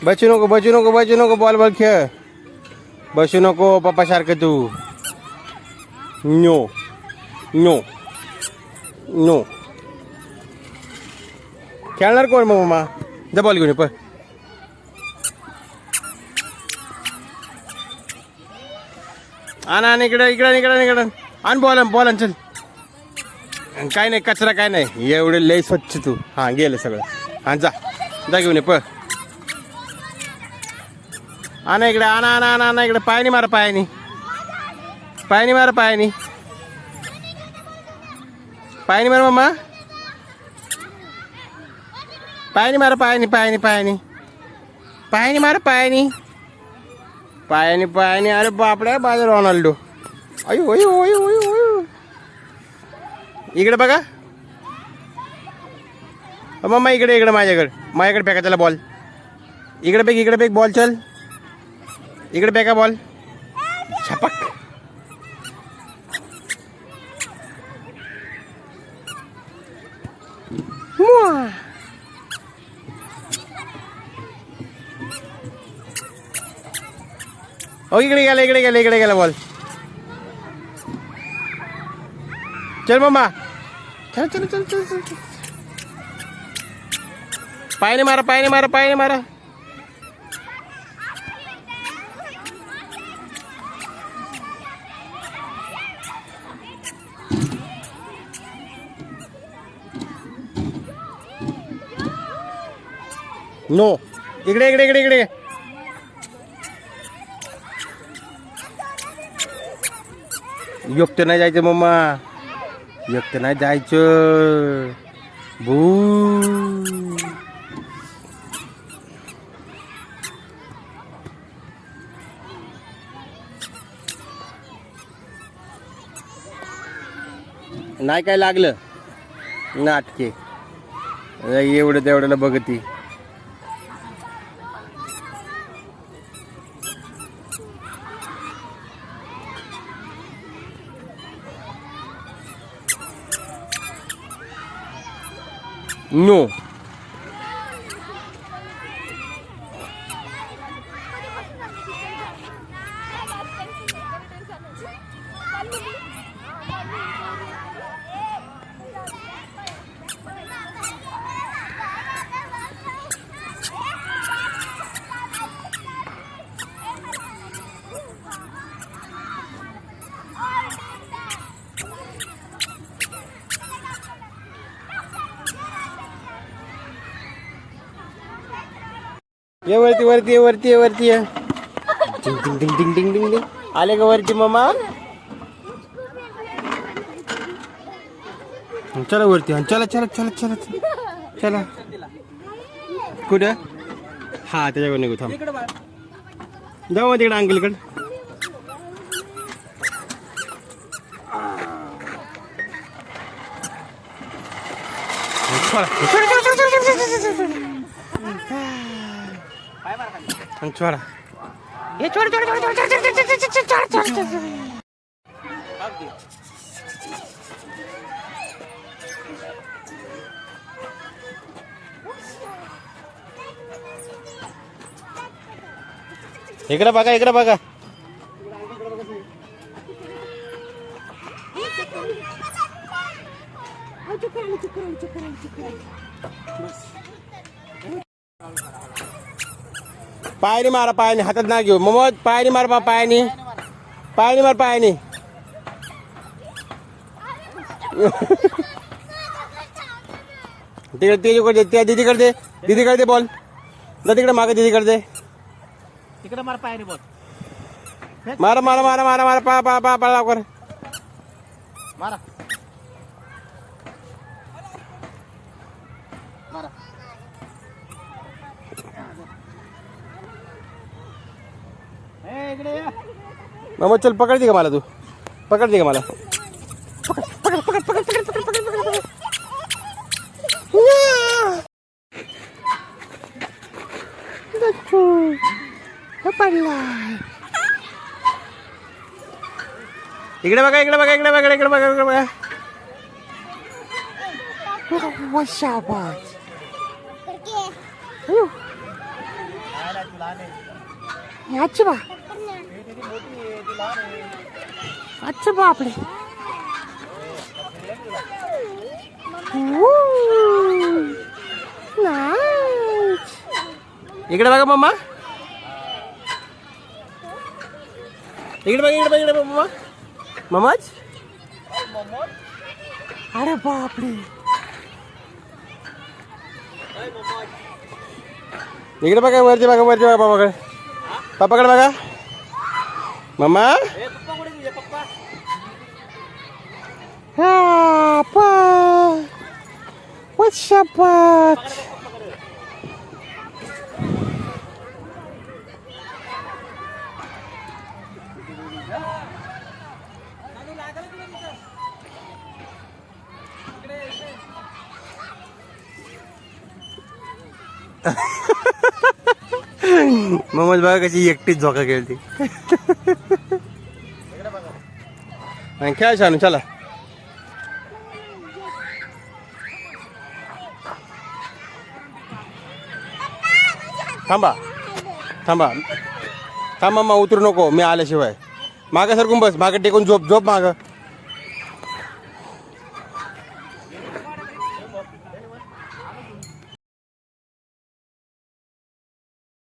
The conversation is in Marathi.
बसू नको बसू नको बसू नको बॉल बॉल खेळ. बसू नको पप्पा सारखं तू. No no no. खेळणार कोण मग मम्मा. जा बॉल घेऊन ये. आण इकडं इकडं इकडं इकडं आण बॉल आण चल. काय नाही कचरा काय नाही एवढे लय स्वच्छ तू. हां गेलं सगळं. हां जा जा घेऊन ये आणा इकडे आणा आणा आणा आणा इकडे. पायानी मारा पायानी मारा पायानी मारा मम्मा. पायानी मारा पायानी मारा पायानी. अरे बापडे बाजू रोनाल्डो. अयो अयो अयो अयो अयो. इकडे बघा मम्मा. इकडे माझ्याकडे फेका त्याला बॉल. इकडे फेक बॉल. चल इकडे फेका बॉल. छपक. इकडे गेला बॉल. चल मम्मा. चल. पायाने मारा. नो इकडे. एकटं नाही जायचं मम्मा. एकटं नाही जायचं. भू. नाही काय लागलं नाटके. एवढं तेवढ्याला बघती. नो ये वरती. डिंग. आले का वरती मम्मा. चला वरती. चला कुठं. हा त्याच्याकडे निघू. थांब जाऊ तिकडे अंकलकडे. छोड़ा ये छोड़. इकडे बघा. पायाने मारा. हातात ना घेऊ मग. पायाने मार पायाने तिकडे त्या दीदीकडे दे बॉल. जा तिकडे मागे दीदीकडे दे. तिकडे मार पायाने बॉल. मारा पा लवकर. मारा. मग चल पकडते का मला. तू पकडते का मला. इकडे बघा इकडे बघा इकडे बघा इकडे बघा इकडे बघा शाबास अच्छा बा अच्छा बापरे इकडे बघा मम्मा इकडे बघा मम्मा मम्माच अरे बापरे इकडे बघा वरती बघा पापाकडे पापाकडे बघा मम्मा मम्मा बघा कशी एकटीच झोका खेळते खेळा शानू चला थांबा थांबा थांबा मग उतरू नको मी आल्याशिवाय मागं सरकून बस मागं टेकून झोप मागं